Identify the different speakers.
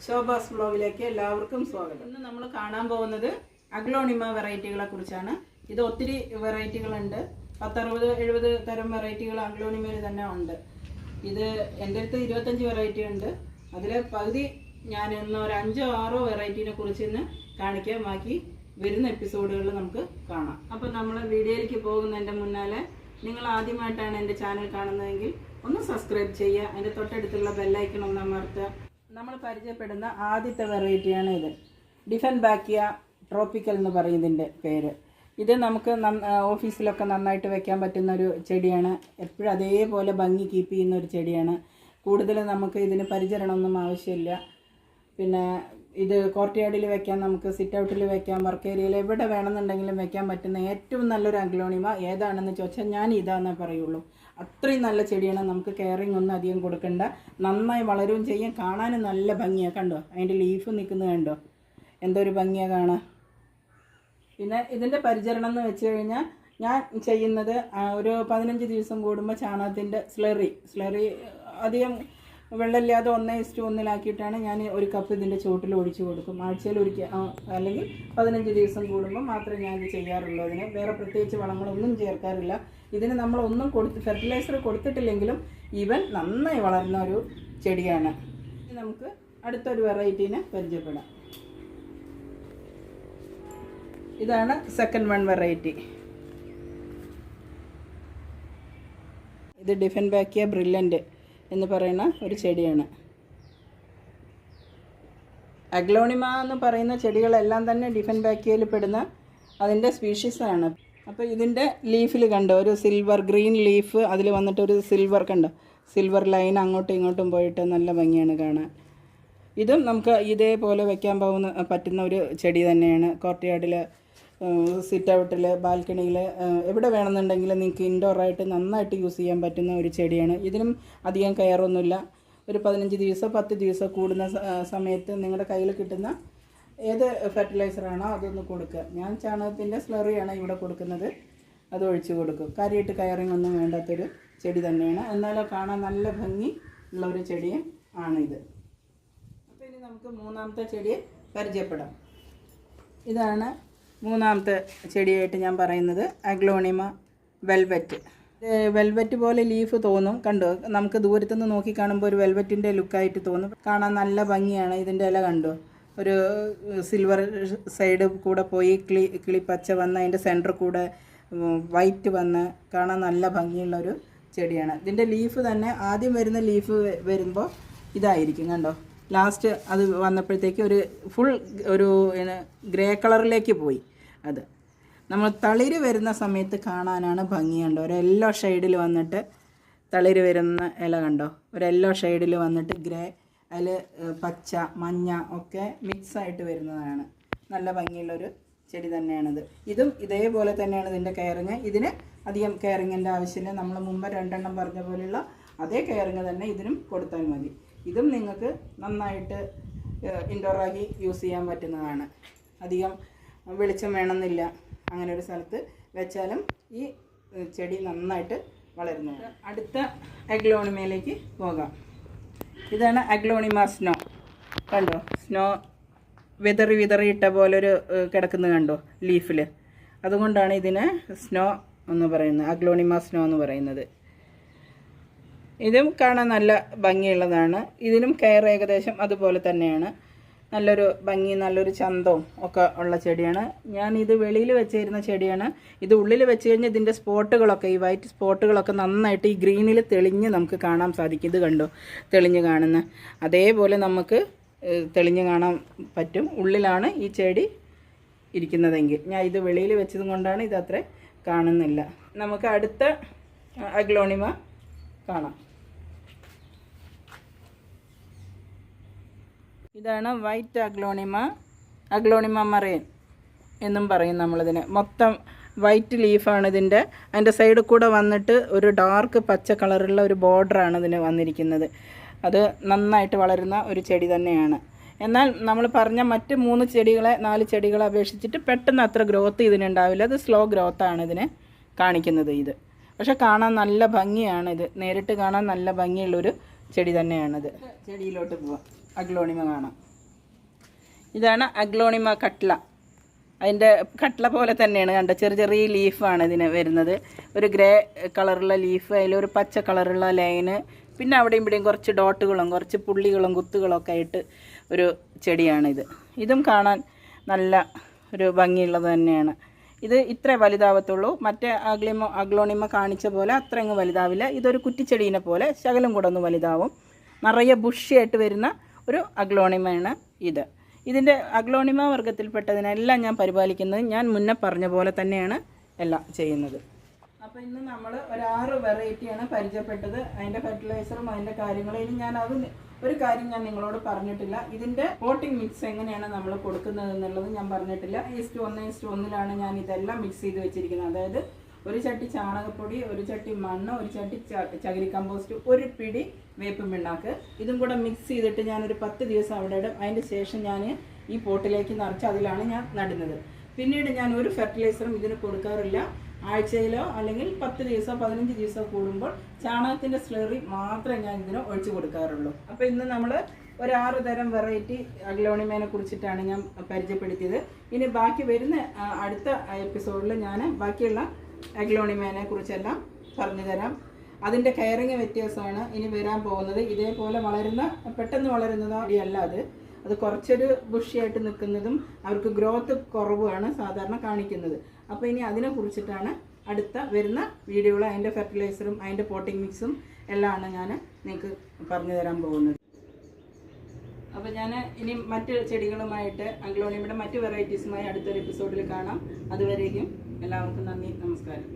Speaker 1: ശോഭാസ് വ്ലോഗിലേക്ക് എല്ലാവർക്കും സ്വാഗതം. ഇന്ന് നമ്മൾ കാണാൻ പോകുന്നത് അഗ്ലോണിമ വെറൈറ്റികളെ കുറിച്ചാണ്. ഇത് ഒത്തിരി വെറൈറ്റികളുണ്ട്. 60-70 തരം വെറൈറ്റികൾ അഗ്ലോണിമയിൽ തന്നെ ഉണ്ട്. ഇത് എൻ്റെ അടുത്ത് 25 വെറൈറ്റി ഉണ്ട്. അതിൽ പകുതി ഞാൻ ഇന്ന് ഒരു 5-6 വെറൈറ്റീനെ കുറിച്ച് ഇന്ന് കാണിക്കാൻ ബാക്കി വരുന്ന എപ്പിസോഡുകളിൽ നമുക്ക് കാണാം. അപ്പോൾ നമ്മൾ വീഡിയോയിലേക്ക് പോകുന്നതിൻ്റെ മുന്നാലെ നിങ്ങൾ ആദ്യമായിട്ടാണ് എൻ്റെ ചാനൽ കാണുന്നതെങ്കിൽ ഒന്ന് സബ്സ്ക്രൈബ് ചെയ്യുക. അതിൻ്റെ തൊട്ടടുത്തുള്ള ബെല്ലൈക്കൺ ഒന്ന് അമർത്തുക. നമ്മൾ പരിചയപ്പെടുന്ന ആദ്യത്തെ വെറൈറ്റിയാണ് ഇത്. ഡിഫൻബാക്കിയ ട്രോപ്പിക്കൽ എന്ന് പറയുന്നതിൻ്റെ പേര്. ഇത് നമുക്ക് ഓഫീസിലൊക്കെ നന്നായിട്ട് വെക്കാൻ പറ്റുന്ന ഒരു ചെടിയാണ്. എപ്പോഴും അതേപോലെ ഭംഗി കീപ്പ് ചെയ്യുന്ന ഒരു ചെടിയാണ്. കൂടുതൽ നമുക്ക് ഇതിന് പരിചരണമൊന്നും ആവശ്യമില്ല. പിന്നെ ഇത് കോർട്ട്യാർഡിൽ വെക്കാം, നമുക്ക് സിറ്റ് ഔട്ടിൽ വെക്കാം, വർക്ക് ഏരിയയിൽ എവിടെ വേണമെന്നുണ്ടെങ്കിലും വെക്കാൻ പറ്റുന്ന ഏറ്റവും നല്ലൊരു അഗ്ലോണിമ ഏതാണെന്ന് ചോദിച്ചാൽ ഞാൻ ഇതാണെന്നേ പറയുള്ളൂ. അത്രയും നല്ല ചെടിയാണ്. നമുക്ക് കെയറിങ് ഒന്നും അധികം കൊടുക്കണ്ട. നന്നായി വളരുകയും ചെയ്യും. കാണാനും നല്ല ഭംഗിയാണ്. കണ്ടോ, അതിൻ്റെ ലീഫ് നിൽക്കുന്നത് കണ്ടോ, എന്തൊരു ഭംഗിയാണ് കാണാൻ. പിന്നെ ഇതിൻ്റെ പരിചരണം എന്ന് വെച്ച് കഴിഞ്ഞാൽ ഞാൻ ചെയ്യുന്നത് ഒരു 15 ദിവസം കൂടുമ്പോൾ ചാണകത്തിൻ്റെ സ്ലറി അധികം വെള്ളമില്ലാതെ 1:1 ഞാൻ ഒരു കപ്പ് ഇതിൻ്റെ ചുവട്ടിൽ ഒഴിച്ചു കൊടുക്കും. ആഴ്ചയിൽ ഒരിക്കൽ അല്ലെങ്കിൽ 15 ദിവസം കൂടുമ്പോൾ മാത്രമേ ഞാൻ ഇത് ചെയ്യാറുള്ളൂ. അതിന് വേറെ പ്രത്യേകിച്ച് വളങ്ങളൊന്നും ചേർക്കാറില്ല. ഇതിന് നമ്മളൊന്നും ഫെർട്ടിലൈസർ കൊടുത്തിട്ടില്ലെങ്കിലും ഇവൻ നന്നായി വളരുന്ന ഒരു ചെടിയാണ്. നമുക്ക് അടുത്തൊരു വെറൈറ്റീനെ പരിചയപ്പെടാം. ഇതാണ് സെക്കൻഡ് വൺ വെറൈറ്റി. ഇത് ഡിഫൻബാക്കിയ ബ്രില്യൻ്റ് എന്ന് പറയുന്ന ഒരു ചെടിയാണ്. അഗ്ലോണിമ എന്ന് പറയുന്ന ചെടികളെല്ലാം തന്നെ ഡിഫൻബാക്കിയയിൽ പെടുന്ന അതിൻ്റെ സ്പീഷീസാണ്. അപ്പോൾ ഇതിൻ്റെ ലീഫിൽ കണ്ടോ, ഒരു സിൽവർ ഗ്രീൻ ലീഫ്, അതിൽ വന്നിട്ട് ഒരു സിൽവർ കണ്ടോ, സിൽവർ ലൈൻ അങ്ങോട്ടും ഇങ്ങോട്ടും പോയിട്ട് നല്ല ഭംഗിയാണ് കാണാൻ. ഇതും നമുക്ക് ഇതേപോലെ വയ്ക്കാൻ പറ്റുന്ന ഒരു ചെടി തന്നെയാണ്. കോർട്ട്യാർഡിൽ, സിറ്റ് ഔട്ടിൽ, ബാൽക്കണിയിൽ എവിടെ വേണമെന്നുണ്ടെങ്കിലും നിങ്ങൾക്ക് ഇൻഡോറായിട്ട് നന്നായിട്ട് യൂസ് ചെയ്യാൻ പറ്റുന്ന ഒരു ചെടിയാണ്. ഇതിനും അധികം കെയറൊന്നുമില്ല. ഒരു 15 ദിവസം 10 ദിവസം കൂടുന്ന സമയത്ത് നിങ്ങളുടെ കയ്യിൽ കിട്ടുന്ന ഏത് ഫെർട്ടിലൈസറാണോ അതൊന്ന് കൊടുക്കുക. ഞാൻ ചാണകത്തിൻ്റെ സ്ലറിയാണ് ഇവിടെ കൊടുക്കുന്നത്. അത് ഒഴിച്ച് കൊടുക്കും. കാര്യമായിട്ട് കെയറിങ് ഒന്നും വേണ്ടാത്തൊരു ചെടി തന്നെയാണ്. എന്നാലും കാണാൻ നല്ല ഭംഗി ഉള്ള ഒരു ചെടിയും ആണിത്. അപ്പോൾ ഇനി നമുക്ക് മൂന്നാമത്തെ ചെടിയെ പരിചയപ്പെടാം. ഇതാണ് മൂന്നാമത്തെ ചെടിയായിട്ട് ഞാൻ പറയുന്നത് അഗ്ലോണിമ വെൽവെറ്റ്. വെൽവെറ്റ് പോലെ ലീഫ് തോന്നും, കണ്ടോ, നമുക്ക് ദൂരത്തുനിന്ന് നോക്കി കാണുമ്പോൾ ഒരു വെൽവെറ്റിൻ്റെ ലുക്കായിട്ട് തോന്നും. കാണാൻ നല്ല ഭംഗിയാണ്. ഇതിൻ്റെ ഇല കണ്ടോ, ഒരു സിൽവർ സൈഡ് കൂടെ പോയി കിളിപ്പച്ച വന്ന് അതിൻ്റെ സെൻറ്റർ കൂടെ വൈറ്റ് വന്ന് കാണാൻ നല്ല ഭംഗിയുള്ളൊരു ചെടിയാണ്. ഇതിൻ്റെ ലീഫ് തന്നെ ആദ്യം വരുന്ന ലീഫ് വരുമ്പോൾ ഇതായിരിക്കും, കണ്ടോ. ലാസ്റ്റ് അത് വന്നപ്പോഴത്തേക്ക് ഒരു ഫുൾ ഒരു ഗ്രേ കളറിലേക്ക് പോയി. അത് നമ്മൾ തളിര് വരുന്ന സമയത്ത് കാണാനാണ് ഭംഗിയുണ്ടോ. ഒരു യെല്ലോ ഷെയ്ഡിൽ വന്നിട്ട് തളിര് വരുന്ന ഇല കണ്ടോ, ഒരു യെല്ലോ ഷെയ്ഡിൽ വന്നിട്ട് ഗ്രേ, അതിൽ പച്ച മഞ്ഞ ഒക്കെ മിക്സായിട്ട് വരുന്നതാണ്. നല്ല ഭംഗിയുള്ളൊരു ചെടി തന്നെയാണിത്. ഇതും ഇതേപോലെ തന്നെയാണ് ഇതിൻ്റെ കെയറിങ്. ഇതിന് അധികം കെയറിങ്ങിൻ്റെ ആവശ്യമില്ല. നമ്മൾ മുമ്പ് 2 എണ്ണം പറഞ്ഞ പോലെയുള്ള അതേ കെയറിങ് തന്നെ ഇതിനും കൊടുത്താൽ മതി. ഇതും നിങ്ങൾക്ക് നന്നായിട്ട് ഇൻഡോറാക്കി യൂസ് ചെയ്യാൻ പറ്റുന്നതാണ്. അധികം വെളിച്ചം വേണമെന്നില്ല. അങ്ങനെ ഒരു സ്ഥലത്ത് വെച്ചാലും ഈ ചെടി നന്നായിട്ട് വളരുന്നതാണ്. അടുത്ത അഗ്ലോണിമയിലേക്ക് പോകാം. ഇതാണ് അഗ്ലോണിമ സ്നോ. കണ്ടോ, സ്നോ വിതറിയിട്ട പോലൊരു കിടക്കുന്നത് കണ്ടോ ലീഫിൽ. അതുകൊണ്ടാണ് ഇതിനെ സ്നോ എന്ന് പറയുന്നത്, അഗ്ലോണിമ സ്നോ എന്ന് പറയുന്നത്. ഇതും കാണാൻ നല്ല ഭംഗിയുള്ളതാണ്. ഇതിനും കെയർ ഏകദേശം അതുപോലെ തന്നെയാണ്. നല്ലൊരു ഭംഗി, നല്ലൊരു ചന്തവും ഒക്കെ ഉള്ള ചെടിയാണ്. ഞാനിത് വെളിയിൽ വെച്ചിരുന്ന ചെടിയാണ്. ഇത് ഉള്ളിൽ വെച്ച് കഴിഞ്ഞാൽ ഇതിൻ്റെ സ്പോട്ടുകളൊക്കെ, ഈ വൈറ്റ് സ്പോട്ടുകളൊക്കെ നന്നായിട്ട് ഈ ഗ്രീനിൽ തെളിഞ്ഞ് നമുക്ക് കാണാൻ സാധിക്കും. ഇത് കണ്ടോ, തെളിഞ്ഞ് കാണുന്ന അതേപോലെ നമുക്ക് തെളിഞ്ഞ് കാണാൻ പറ്റും. ഉള്ളിലാണ് ഈ ചെടി ഇരിക്കുന്നതെങ്കിൽ. ഞാൻ ഇത് വെളിയിൽ വെച്ചതും കൊണ്ടാണ് ഇതത്ര കാണുന്നില്ല. നമുക്ക് അടുത്ത അഗ്ലോണിമ കാണാം. ഇതാണ് വൈറ്റ് അഗ്ലോണിമ മറൈൻ എന്നും പറയും നമ്മളിതിന്. മൊത്തം വൈറ്റ് ലീഫാണ് ഇതിൻ്റെ. അതിൻ്റെ സൈഡിൽ കൂടെ വന്നിട്ട് ഒരു ഡാർക്ക് പച്ച കളറുള്ള ഒരു ബോർഡറാണ് ഇതിന് വന്നിരിക്കുന്നത്. അത് നന്നായിട്ട് വളരുന്ന ഒരു ചെടി തന്നെയാണ്. എന്നാൽ നമ്മൾ പറഞ്ഞ മറ്റ് 4 ചെടികളെ അപേക്ഷിച്ചിട്ട് പെട്ടെന്ന് അത്ര ഗ്രോത്ത് ഇതിനുണ്ടാവില്ല. അത് സ്ലോ ഗ്രോത്താണ് ഇതിന് കാണിക്കുന്നത്. ഇത് പക്ഷെ കാണാൻ നല്ല ഭംഗിയാണ്. ഇത് നേരിട്ട് കാണാൻ നല്ല ഭംഗിയുള്ളൊരു ചെടി തന്നെയാണിത്. ചെടിയിലോട്ട് പോവാം. അഗ്ലോണിമ കാണാം. ഇതാണ് അഗ്ലോണിമ കട്ട്ല. അതിൻ്റെ കട്ട്ല പോലെ തന്നെയാണ് കണ്ട, ചെറിയ ചെറിയ ലീഫാണ് ഇതിന് വരുന്നത്. ഒരു ഗ്രേ കളറുള്ള ലീഫ്, അതിലൊരു പച്ച കളറുള്ള ലൈന്, പിന്നെ അവിടെയും ഇവിടെയും കുറച്ച് ഡോട്ടുകളും കുറച്ച് പുള്ളികളും കുത്തുകളും ഒക്കെ ആയിട്ട് ഒരു ചെടിയാണിത്. ഇതും കാണാൻ നല്ല ഒരു ഭംഗിയുള്ളത് തന്നെയാണ്. ഇത് ഇത്ര വലുതാവത്തുള്ളൂ. മറ്റേ അഗ്ലോണിമ കാണിച്ച പോലെ അത്ര അങ്ങ് വലുതാവില്ല. ഇതൊരു കുറ്റിച്ചെടീനെ പോലെ ശകലം കൂടെ ഒന്ന് വലുതാവും. നിറയെ ബുഷിയായിട്ട് വരുന്ന ഒരു അഗ്ലോണിമയാണ് ഇത്. ഇതിൻ്റെ അഗ്ലോണിമ വർഗ്ഗത്തിൽപ്പെട്ടതിനെല്ലാം ഞാൻ പരിപാലിക്കുന്നത് ഞാൻ മുന്നേ പറഞ്ഞ പോലെ തന്നെയാണ് എല്ലാം ചെയ്യുന്നത്. അപ്പോൾ ഇന്ന് നമ്മൾ ഒരു 6 വെറൈറ്റിയാണ് പരിചയപ്പെട്ടത്. അതിൻ്റെ ഫെർട്ടിലൈസറും അതിൻ്റെ കാര്യങ്ങളും. ഇനി ഒരു കാര്യം ഞാൻ നിങ്ങളോട് പറഞ്ഞിട്ടില്ല. ഇതിൻ്റെ പോട്ടിംഗ് മിക്സ് എങ്ങനെയാണ് നമ്മൾ കൊടുക്കുന്നത് എന്നുള്ളത് ഞാൻ പറഞ്ഞിട്ടില്ല. 1:1:1 ഞാൻ ഇതെല്ലാം മിക്സ് ചെയ്ത് വെച്ചിരിക്കുന്നത്. അതായത് ഒരു ചട്ടി ചാണകപ്പൊടി, ഒരു ചട്ടി മണ്ണ്, ഒരു ചട്ടി ചകിരി കമ്പോസ്റ്റ്, ഒരു പിടി വേപ്പ് പിണ്ണാക്ക്, ഇതും കൂടെ മിക്സ് ചെയ്തിട്ട് ഞാനൊരു 10 ദിവസം അവിടെ ഇടും. അതിൻ്റെ ശേഷം ഞാൻ ഈ പോട്ടിലേക്ക് നിറച്ച് അതിലാണ് ഞാൻ നടുന്നത്. പിന്നീട് ഞാൻ ഒരു ഫെർട്ടിലൈസറും ഇതിന് കൊടുക്കാറില്ല. ആഴ്ചയിലോ അല്ലെങ്കിൽ 10 ദിവസമോ 15 ദിവസമോ കൂടുമ്പോൾ ചാണകത്തിൻ്റെ സ്ലറി മാത്രമേ ഞാൻ ഇതിന് ഒഴിച്ചു കൊടുക്കാറുള്ളൂ. അപ്പോൾ ഇന്ന് നമ്മൾ ഒരു 6 തരം വെറൈറ്റി അഗ്ലോണിമേനെ കുറിച്ചിട്ടാണ് ഞാൻ പരിചയപ്പെടുത്തിയത്. ഇനി ബാക്കി വരുന്ന അടുത്ത എപ്പിസോഡിൽ ഞാൻ ബാക്കിയുള്ള അഗ്ലോണിമേനെ കുറിച്ചെല്ലാം പറഞ്ഞു തരാം. അതിൻ്റെ കെയറിങ് വ്യത്യാസമാണ് ഇനി വരാൻ പോകുന്നത്. ഇതേപോലെ പെട്ടെന്ന് വളരുന്നത് അല്ല, അത് കുറച്ചൊരു ബുഷിയായിട്ട് നിൽക്കുന്നതും അവർക്ക് ഗ്രോത്ത് കുറവാണ് സാധാരണ കാണിക്കുന്നത്. അപ്പോൾ ഇനി അതിനെ കുറിച്ചിട്ടാണ് അടുത്ത വരുന്ന വീഡിയോകൾ. അതിൻ്റെ ഫെർട്ടിലൈസറും അതിൻ്റെ പോട്ടിംഗ് മിക്സും എല്ലാമാണ് ഞാൻ നിങ്ങൾക്ക് പറഞ്ഞു തരാൻ പോകുന്നത്. അപ്പോൾ ഞാൻ ഇനി മറ്റ് ചെടികളുമായിട്ട് അഗ്ലോണിമയുടെ മറ്റ് വെറൈറ്റീസുമായി അടുത്തൊരു എപ്പിസോഡിൽ കാണാം. അതുവരേക്കും എല്ലാവർക്കും നന്ദി, നമസ്കാരം.